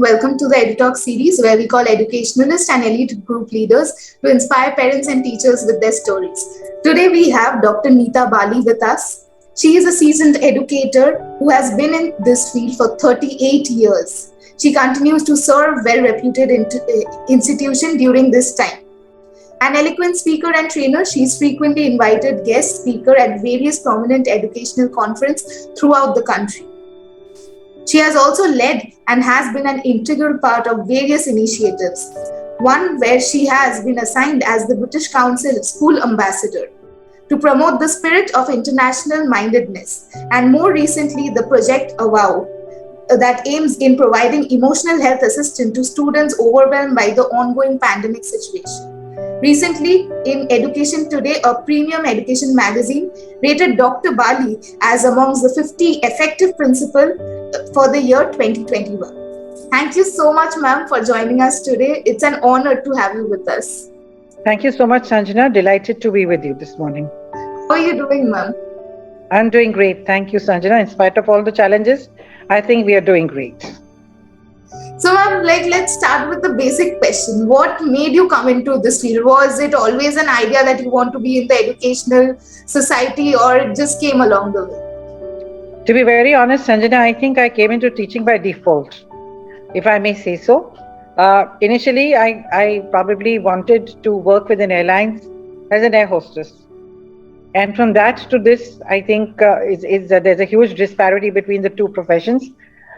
Welcome to the EduTalk series where we call educationalists and elite group leaders to inspire parents and teachers with their stories. Today we have Dr. Neeta Bali with us. She is a seasoned educator who has been in this field for 38 years. She continues to serve well-reputed institution during this time. An eloquent speaker and trainer, she is frequently invited guest speaker at various prominent educational conferences throughout the country. She has also led and has been an integral part of various initiatives, one where she has been assigned as the British Council School Ambassador to promote the spirit of international mindedness, and more recently the project AVOW that aims in providing emotional health assistance to students overwhelmed by the ongoing pandemic situation. Recently, in Education Today, a premium education magazine rated Dr. Bali as amongst the 50 effective principal for the year 2021. Thank you so much, ma'am, for joining us today. It's an honor to have you with us. Thank you so much, Sanjana. Delighted to be with you this morning. How are you doing, ma'am? I'm doing great. Thank you, Sanjana. In spite of all the challenges, I think we are doing great. So, ma'am, let's start with the basic question. What made you come into this field? Was it always an idea that you want to be in the educational society, or it just came along the way? To be very honest, Sanjana, I think I came into teaching by default, if I may say so. Initially, I probably wanted to work with an airlines as an air hostess. And from that to this, I think there's a huge disparity between the two professions.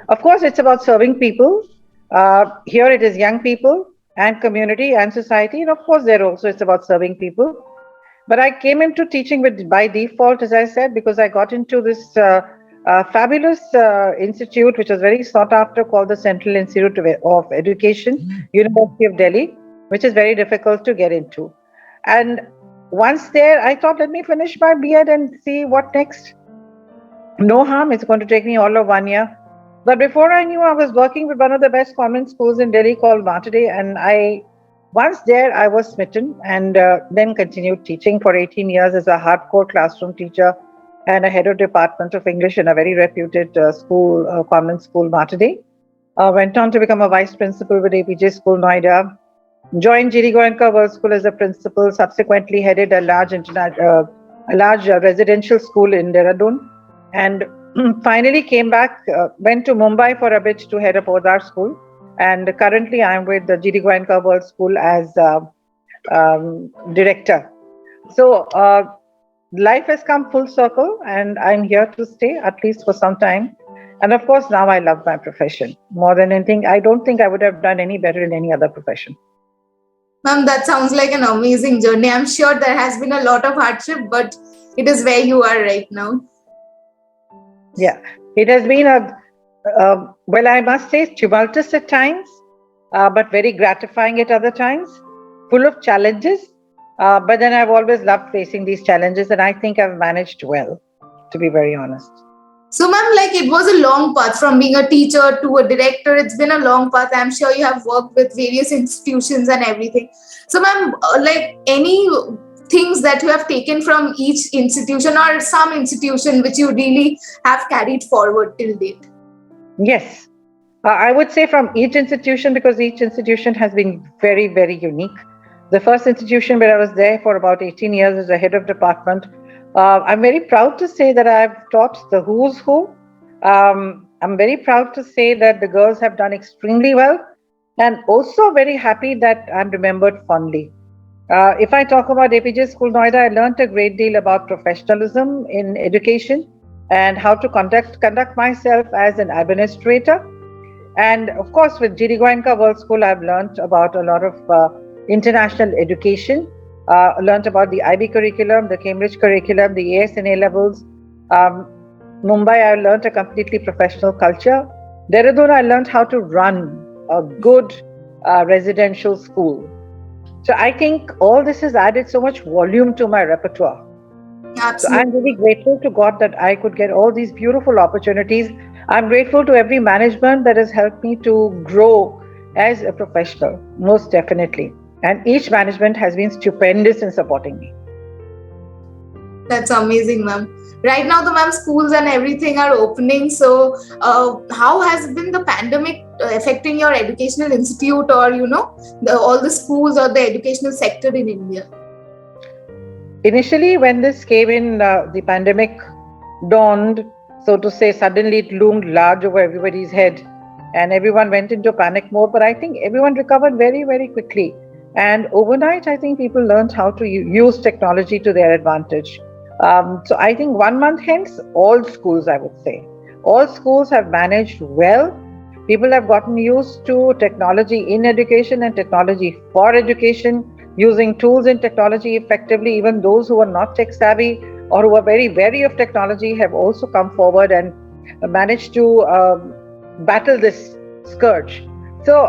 Of course, it's about serving people. Here it is young people and community and society. And of course, there also it's about serving people. But I came into teaching by default, as I said, because I got into this fabulous institute, which was very sought after, called the Central Institute of Education, University of Delhi, which is very difficult to get into. And once there, I thought, let me finish my B.Ed and see what next. No harm, it's going to take me all of 1 year. But before I knew, I was working with one of the best convent schools in Delhi called Martyrdey, and once there, I was smitten, and then continued teaching for 18 years as a hardcore classroom teacher and a head of department of English in a very reputed school, convent school, Martyrdey. Went on to become a vice principal with APJ School, Noida. Joined G.D. Goenka World School as a principal. Subsequently headed a large residential school in Dehradun, and finally came back. Went to Mumbai for a bit to head up Odar School. And currently, I'm with the G.D. Goenka World School as director. So life has come full circle, and I'm here to stay at least for some time. And of course, now I love my profession more than anything. I don't think I would have done any better in any other profession. Ma'am, that sounds like an amazing journey. I'm sure there has been a lot of hardship, but it is where you are right now. Yeah, it has been well, I must say, tumultuous at times, but very gratifying at other times, full of challenges. But then I've always loved facing these challenges, and I think I've managed well, to be very honest. So, ma'am, it was a long path from being a teacher to a director. It's been a long path. I'm sure you have worked with various institutions and everything. So, ma'am, any things that you have taken from each institution or some institution which you really have carried forward till date? Yes, I would say from each institution, because each institution has been very, very unique. The first institution where I was there for about 18 years as a head of department, I'm very proud to say that I've taught the who's who. I'm very proud to say that the girls have done extremely well, and also very happy that I'm remembered fondly. If I talk about APJ School Noida, I learned a great deal about professionalism in education and how to conduct myself as an administrator. And of course, with G.D. Goenka World School, I've learned about a lot of international education. Learned about the IB curriculum, the Cambridge curriculum, the AS and A levels. Mumbai, I learned a completely professional culture. Dehradun, I learned how to run a good residential school. So I think all this has added so much volume to my repertoire. Absolutely. So I'm really grateful to God that I could get all these beautiful opportunities. I'm grateful to every management that has helped me to grow as a professional, most definitely. And each management has been stupendous in supporting me. That's amazing, ma'am. Right now, the ma'am schools and everything are opening. So, how has been the pandemic affecting your educational institute, or all the schools or the educational sector in India? Initially, when this came in, the pandemic dawned, so to say, suddenly it loomed large over everybody's head and everyone went into panic mode. But I think everyone recovered very, very quickly. And overnight, I think people learned how to use technology to their advantage. So I think 1 month hence, all schools, I would say, all schools have managed well. People have gotten used to technology in education and technology for education, using tools in technology effectively. Even those who are not tech savvy or who are very wary of technology have also come forward and managed to battle this scourge. So,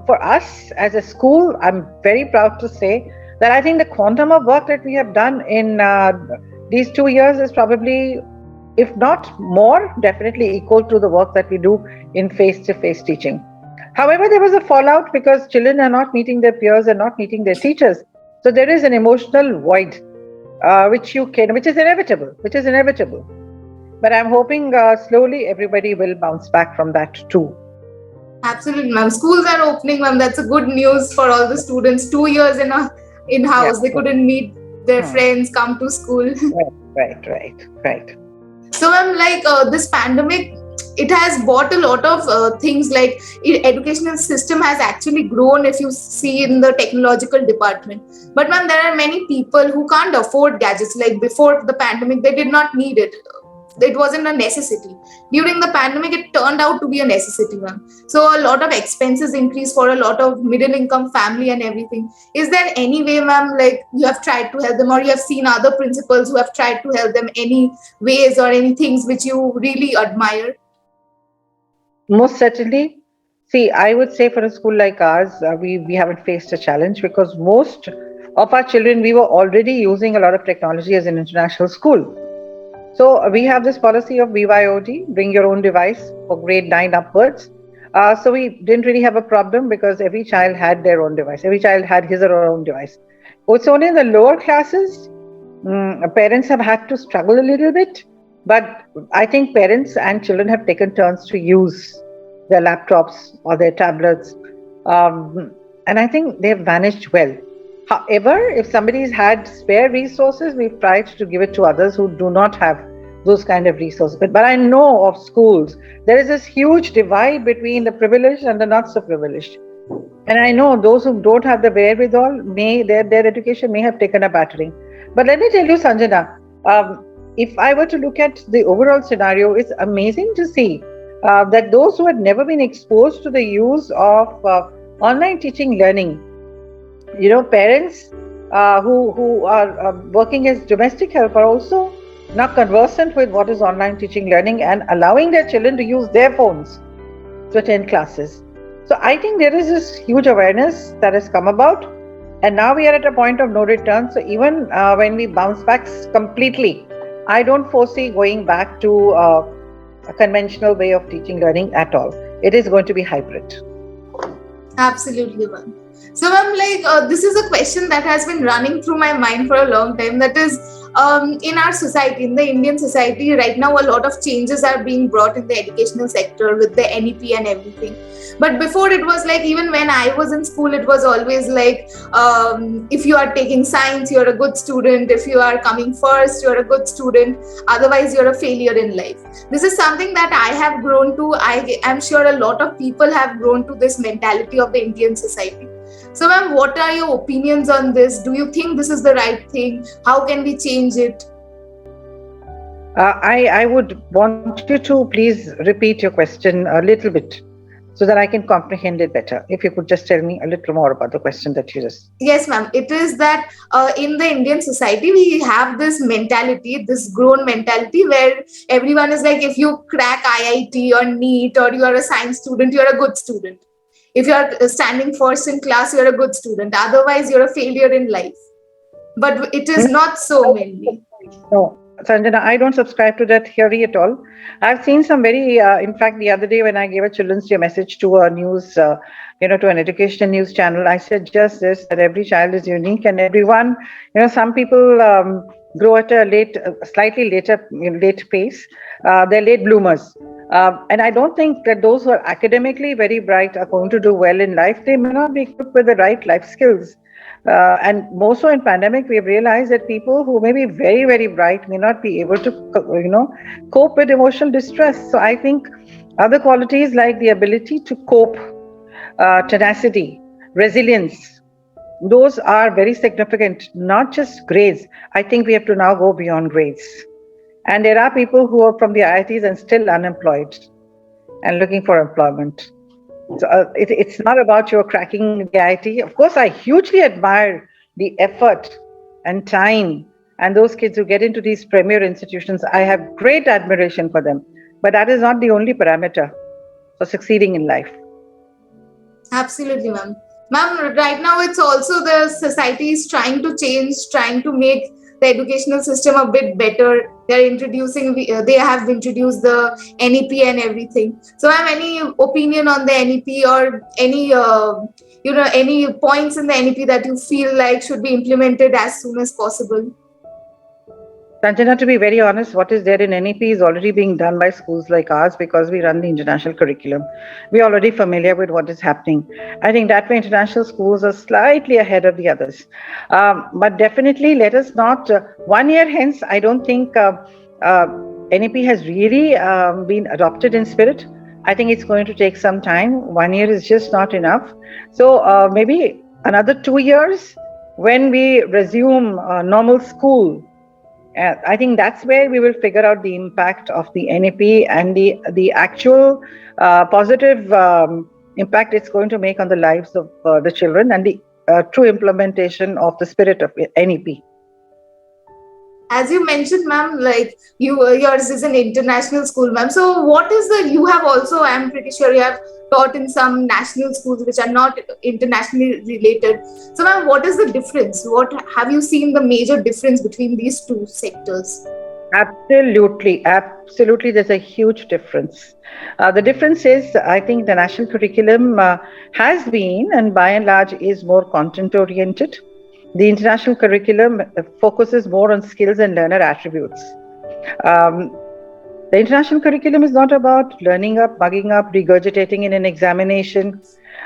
for us as a school, I'm very proud to say that I think the quantum of work that we have done in these 2 years is probably, if not more, definitely equal to the work that we do in face-to-face teaching. However, there was a fallout because children are not meeting their peers and not meeting their teachers. So there is an emotional void, which is inevitable, But I'm hoping slowly everybody will bounce back from that too. Absolutely, ma'am. Schools are opening, ma'am. That's a good news for all the students. 2 years in house, they couldn't meet their friends, come to school. Right. So, ma'am, like this pandemic, it has bought a lot of things. Like educational system has actually grown. If you see in the technological department, but ma'am, there are many people who can't afford gadgets. Like before the pandemic, they did not need it. It wasn't a necessity. During the pandemic, it turned out to be a necessity, ma'am. So a lot of expenses increase for a lot of middle income family and everything. Is there any way, ma'am, like you have tried to help them, or you have seen other principals who have tried to help them, any ways or any things which you really admire? Most certainly. See, I would say for a school like ours, we haven't faced a challenge because most of our children, we were already using a lot of technology as an international school. So we have this policy of BYOD, bring your own device for grade 9 upwards. So we didn't really have a problem because every child had their own device. Every child had his or her own device. It's only in the lower classes, parents have had to struggle a little bit. But I think parents and children have taken turns to use their laptops or their tablets. And I think they've managed well. However, if somebody's had spare resources, we've tried to give it to others who do not have those kind of resources. But I know of schools, there is this huge divide between the privileged and the not so privileged. And I know those who don't have the wherewithal, their education may have taken a battering. But let me tell you, Sanjana, if I were to look at the overall scenario, it's amazing to see that those who had never been exposed to the use of online teaching learning, parents who are working as domestic help are also now conversant with what is online teaching learning and allowing their children to use their phones to attend classes. So I think there is this huge awareness that has come about, and now we are at a point of no return. So even when we bounce back completely, I don't foresee going back to a conventional way of teaching learning at all. It is going to be hybrid. Absolutely, ma'am. So, ma'am, like this is a question that has been running through my mind for a long time. That is, in our society, in the Indian society, right now, a lot of changes are being brought in the educational sector with the NEP and everything. But before, it was like, even when I was in school, it was always like, if you are taking science, you're a good student. If you are coming first, you're a good student. Otherwise, you're a failure in life. This is something that I have grown to. I am sure a lot of people have grown to this mentality of the Indian society. So, ma'am, what are your opinions on this? Do you think this is the right thing? How can we change it? I would want you to please repeat your question a little bit so that I can comprehend it better. If you could just tell me a little more about the question that you just... Yes, ma'am. It is that in the Indian society, we have this mentality, this grown mentality where everyone is like, if you crack IIT or NEET or you are a science student, you're a good student. If you're standing first in class, you're a good student. Otherwise, you're a failure in life. But it is not so mainly. No, Sanjana, I don't subscribe to that theory at all. I've seen some very, in fact, the other day when I gave a Children's Day message to a news, to an educational news channel, I said just this, that every child is unique and everyone, some people grow at a slightly late pace. They're late bloomers. And I don't think that those who are academically very bright are going to do well in life. They may not be equipped with the right life skills. And more so in pandemic, we have realized that people who may be very, very bright may not be able to, cope with emotional distress. So I think other qualities like the ability to cope, tenacity, resilience, those are very significant, not just grades. I think we have to now go beyond grades. And there are people who are from the IITs and still unemployed and looking for employment. So it's not about your cracking the IIT. Of course, I hugely admire the effort and time and those kids who get into these premier institutions. I have great admiration for them. But that is not the only parameter for succeeding in life. Absolutely, ma'am. Ma'am, right now it's also the society is trying to change, trying to make the educational system a bit better. They have introduced the NEP and everything. So, ma'am, any opinion on the NEP or any points in the NEP that you feel like should be implemented as soon as possible? Sanjana, to be very honest, what is there in NEP is already being done by schools like ours because we run the international curriculum. We're already familiar with what is happening. I think that way international schools are slightly ahead of the others. But definitely let us not, 1 year hence, I don't think NEP has really been adopted in spirit. I think it's going to take some time. 1 year is just not enough. So maybe another 2 years when we resume normal school. I think that's where we will figure out the impact of the NEP and the actual positive impact it's going to make on the lives of the children and the true implementation of the spirit of NEP. As you mentioned, ma'am, like yours is an international school, ma'am. So what is you have also, I'm pretty sure you have taught in some national schools which are not internationally related. So ma'am, what is the difference? What have you seen the major difference between these two sectors? Absolutely. There's a huge difference. The difference is, I think the national curriculum has been and by and large is more content oriented. The international curriculum focuses more on skills and learner attributes. The international curriculum is not about learning up, bugging up, regurgitating in an examination.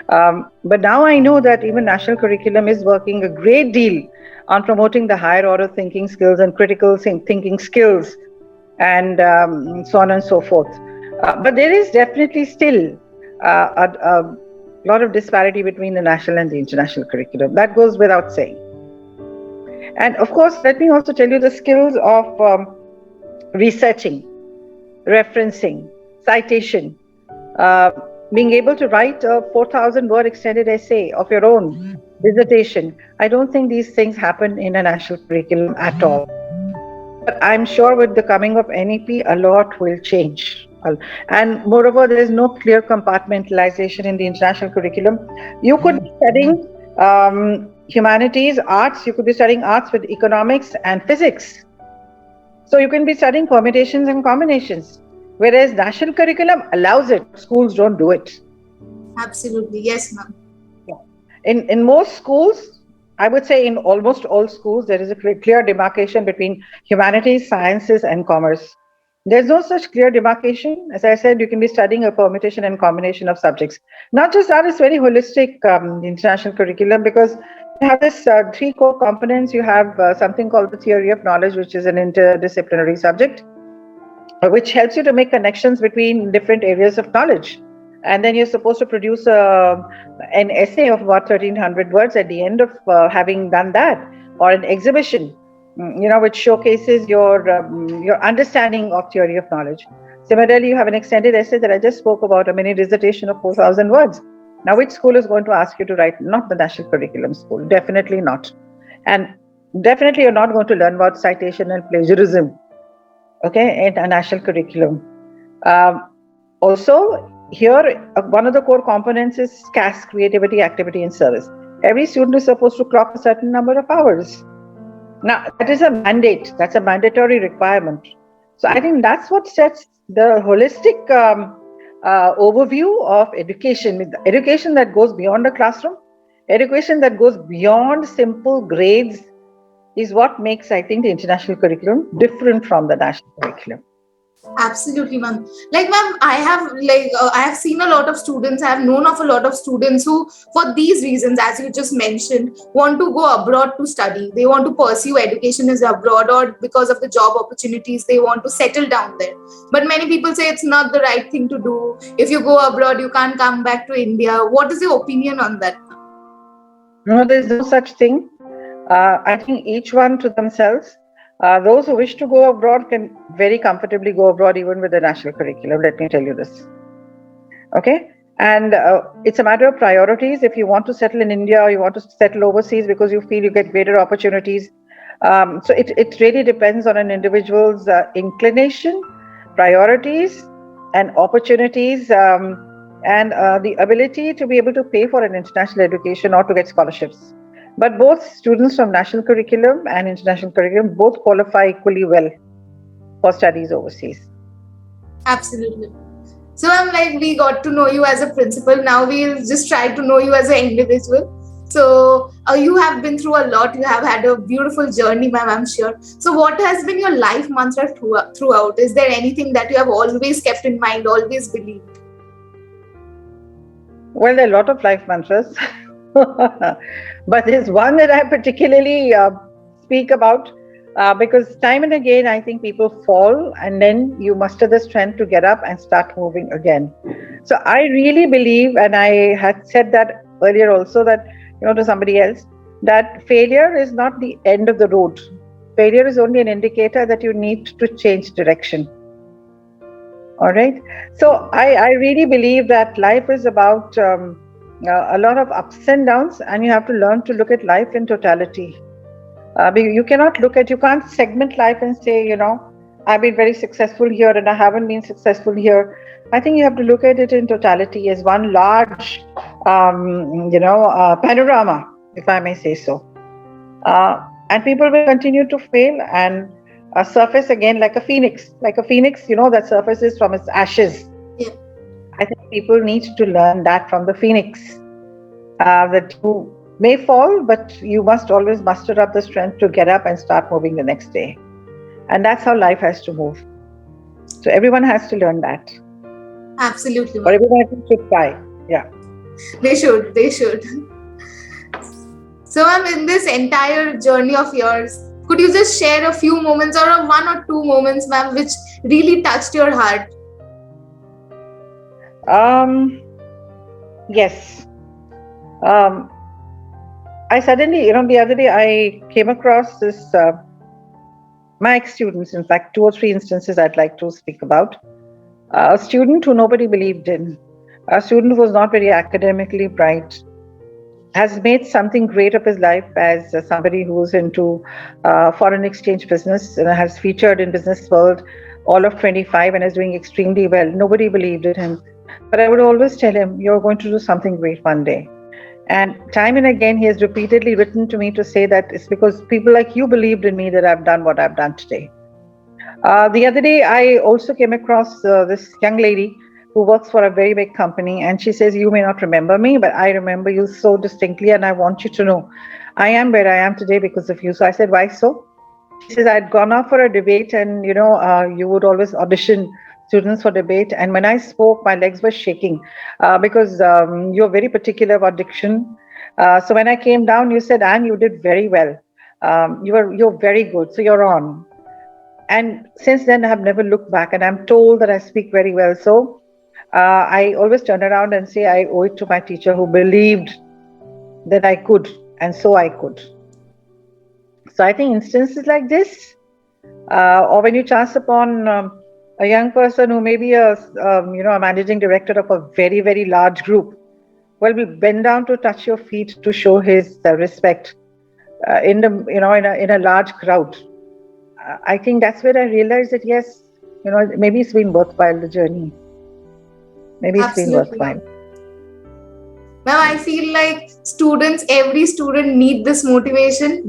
But now I know that even national curriculum is working a great deal on promoting the higher order thinking skills and critical thinking skills and so on and so forth. But there is definitely still a lot of disparity between the national and the international curriculum. That goes without saying. And of course, let me also tell you the skills of researching, referencing, citation, being able to write a 4,000 word extended essay of your own dissertation. I don't think these things happen in a national curriculum at all. But I'm sure with the coming of NEP, a lot will change. And moreover, there is no clear compartmentalization in the international curriculum. You could be studying humanities, arts, you could be studying arts with economics and physics. So you can be studying permutations and combinations, whereas national curriculum allows it. Schools don't do it. Absolutely. Yes, ma'am. In most schools, I would say in almost all schools, there is a clear demarcation between humanities, sciences, and commerce. There's no such clear demarcation. As I said, you can be studying a permutation and combination of subjects. Not just that, it's very holistic international curriculum because you have this 3 core components. You have something called the theory of knowledge, which is an interdisciplinary subject, which helps you to make connections between different areas of knowledge. And then you're supposed to produce an essay of about 1,300 words at the end of having done that, or an exhibition, which showcases your understanding of theory of knowledge. Similarly, you have an extended essay that I just spoke about, a mini dissertation of 4,000 words. Now, which school is going to ask you to write? Not the national curriculum school, definitely not. And definitely you're not going to learn about citation and plagiarism, okay, in a national curriculum. Also, here, one of the core components is CAS, creativity, activity, and service. Every student is supposed to clock a certain number of hours. Now, that is a mandate. That's a mandatory requirement. So I think that's what sets the holistic overview of education. Education that goes beyond the classroom, education that goes beyond simple grades is what makes, I think, the international curriculum different from the national curriculum. Absolutely, ma'am. Like, ma'am, I have seen a lot of students. I have known of a lot of students who, for these reasons, as you just mentioned, want to go abroad to study. They want to pursue education as abroad, or because of the job opportunities, they want to settle down there. But many people say it's not the right thing to do. If you go abroad, you can't come back to India. What is your opinion on that? No, there's no such thing. I think each one to themselves. Those who wish to go abroad can very comfortably go abroad even with the national curriculum. Let me tell you this. Okay? And it's a matter of priorities. If you want to settle in India or you want to settle overseas because you feel you get greater opportunities. So it really depends on an individual's inclination, priorities, and opportunities, and the ability to be able to pay for an international education or to get scholarships. But both students from national curriculum and international curriculum both qualify equally well for studies overseas. Absolutely. So I'm like, we got to know you as a principal. Now we'll just try to know you as an individual. So you have been through a lot. You have had a beautiful journey, ma'am, I'm sure. So what has been your life mantra throughout? Is there anything that you have always kept in mind, always believed? Well, there are a lot of life mantras. But there's one that I particularly speak about because time and again, I think people fall and then you muster the strength to get up and start moving again. So I really believe, and I had said that earlier also, that, to somebody else, that failure is not the end of the road. Failure is only an indicator that you need to change direction. All right. So I really believe that life is about a lot of ups and downs, and you have to learn to look at life in totality. You can't segment life and say, I've been very successful here and I haven't been successful here. I think you have to look at it in totality as one large, panorama, if I may say so. And people will continue to fail and surface again like a phoenix. Like a phoenix, that surfaces from its ashes. Yeah. I think people need to learn that from the phoenix. That you may fall, but you must always muster up the strength to get up and start moving the next day. And that's how life has to move. So everyone has to learn that. Absolutely. Or everyone should try. Yeah. They should. So in this entire journey of yours, could you just share a few moments or one or two moments, ma'am, which really touched your heart? Yes. I suddenly, the other day I came across this, my ex-students, in fact, 2 or 3 instances I'd like to speak about. A student who nobody believed in, a student who was not very academically bright, has made something great of his life as somebody who's into foreign exchange business and has featured in Business World all of 25 and is doing extremely well. Nobody believed in him. But I would always tell him, you're going to do something great one day. And time and again, he has repeatedly written to me to say that it's because people like you believed in me that I've done what I've done today. The other day, I also came across this young lady who works for a very big company, and she says, you may not remember me, but I remember you so distinctly, and I want you to know I am where I am today because of you. So I said, why so? She says, I'd gone off for a debate, and you would always audition students for debate, and when I spoke, my legs were shaking because you're very particular about diction. So when I came down, you said, Anne, you did very well. You're very good, so you're on. And since then, I have never looked back, and I'm told that I speak very well. So I always turn around and say I owe it to my teacher who believed that I could, and so I could. So I think instances like this, or when you chance upon a young person who may be a managing director of a very, very large group, well, will bend down to touch your feet to show his respect in a large crowd. I think that's where I realized that yes, maybe it's been worthwhile, the journey. Maybe it's been worthwhile. Now I feel like every student need this motivation.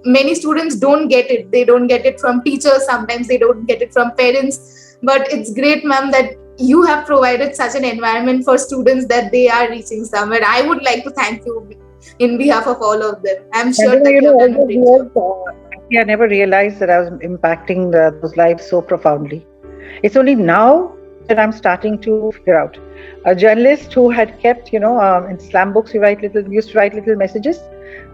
Many students don't get it. They don't get it from teachers. Sometimes they don't get it from parents. But it's great, ma'am, that you have provided such an environment for students that they are reaching somewhere. I would like to thank you. in behalf of all of them. I'm And sure that you have all done a those great job. years, actually, I never realized that I was impacting those lives so profoundly. It's only now that I'm starting to figure out. A journalist who had kept, in slam books, used to write little messages.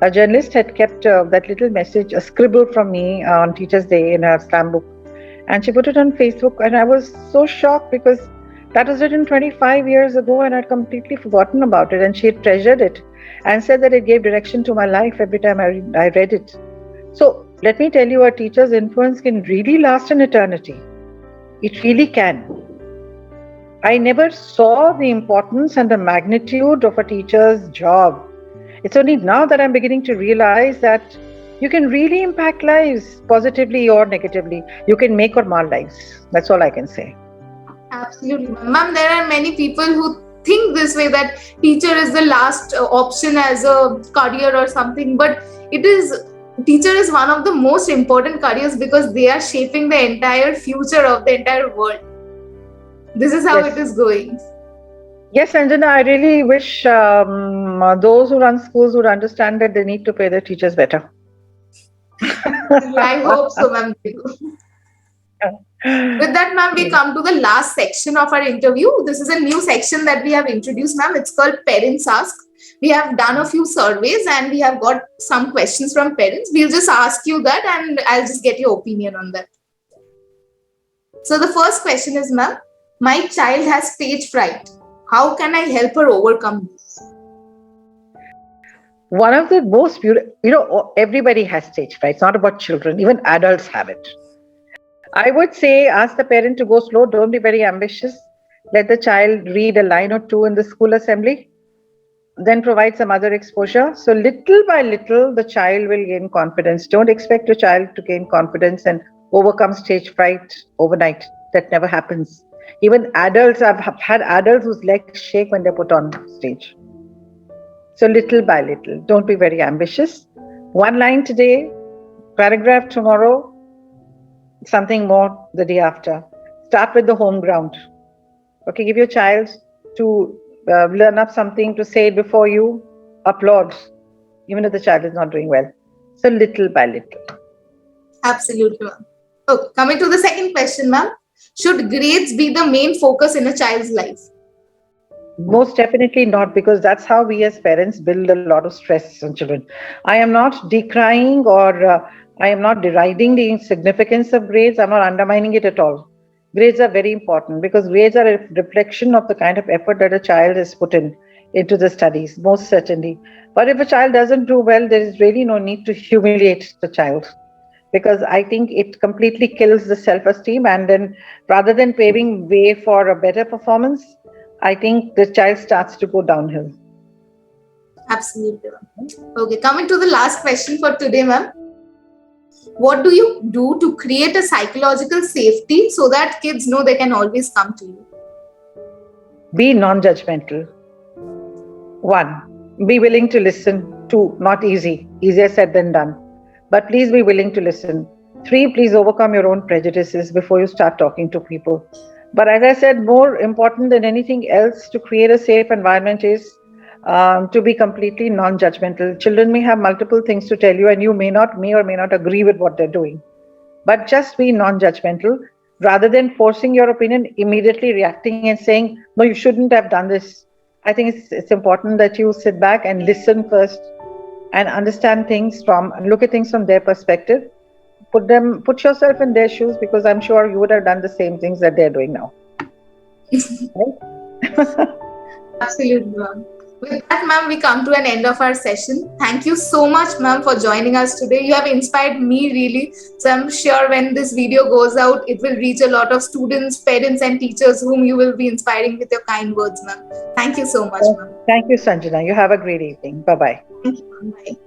A journalist had kept that little message, a scribble from me on Teachers' Day in her slam book, and she put it on Facebook. And I was so shocked because that was written 25 years ago, and I'd completely forgotten about it. And she had treasured it and said that it gave direction to my life every time I read it. So let me tell you, a teacher's influence can really last an eternity. It really can. I never saw the importance and the magnitude of a teacher's job. It's only now that I'm beginning to realize that you can really impact lives positively or negatively. You can make or mar lives. That's all I can say. Absolutely, ma'am. There are many people who think this way, that teacher is the last option as a career or something, but teacher is one of the most important careers because they are shaping the entire future of the entire world. This is how Yes. it is going. Yes, Anjana, I really wish those who run schools would understand that they need to pay their teachers better. I hope so, ma'am. With that, ma'am, we come to the last section of our interview. This is a new section that we have introduced, ma'am. It's called Parents Ask. We have done a few surveys and we have got some questions from parents. We'll just ask you that and I'll just get your opinion on that. So the first question is, ma'am, my child has stage fright. How can I help her overcome this? One of the most beautiful, everybody has stage fright. It's not about children, even adults have it. I would say ask the parent to go slow, don't be very ambitious. Let the child read a line or two in the school assembly, then provide some other exposure. So little by little, the child will gain confidence. Don't expect your child to gain confidence and overcome stage fright overnight. That never happens. Even adults, I've had adults whose legs shake when they're put on stage. So little by little, don't be very ambitious. One line today, paragraph tomorrow, something more the day after. Start with the home ground. Okay, give your child to learn up something, to say it before you, applaud, even if the child is not doing well. So little by little. Absolutely, ma'am. Okay, coming to the second question, ma'am. Should grades be the main focus in a child's life? Most definitely not, because that's how we as parents build a lot of stress on children. I am not decrying or I am not deriding the significance of grades. I'm not undermining it at all. Grades are very important because grades are a reflection of the kind of effort that a child has put into the studies, most certainly. But if a child doesn't do well, there is really no need to humiliate the child, because I think it completely kills the self-esteem, and then rather than paving way for a better performance, I think the child starts to go downhill. Absolutely, ma'am. Okay, coming to the last question for today, ma'am. What do you do to create a psychological safety so that kids know they can always come to you? Be non-judgmental. 1, be willing to listen. 2, not easy. Easier said than done. But please be willing to listen. 3, please overcome your own prejudices before you start talking to people. But as I said, more important than anything else to create a safe environment is to be completely non-judgmental. Children may have multiple things to tell you and you may or may not agree with what they're doing. But just be non-judgmental rather than forcing your opinion, immediately reacting and saying, no, you shouldn't have done this. I think it's important that you sit back and listen first and understand things look at things from their perspective. Put yourself in their shoes, because I'm sure you would have done the same things that they're doing now. Right? Absolutely, ma'am. With that, ma'am, we come to an end of our session. Thank you so much, ma'am, for joining us today. You have inspired me really. So I'm sure when this video goes out, it will reach a lot of students, parents, and teachers whom you will be inspiring with your kind words, ma'am. Thank you so much, ma'am. Thank you, Sanjana. You have a great evening. Bye-bye. Thank you, ma'am. Bye.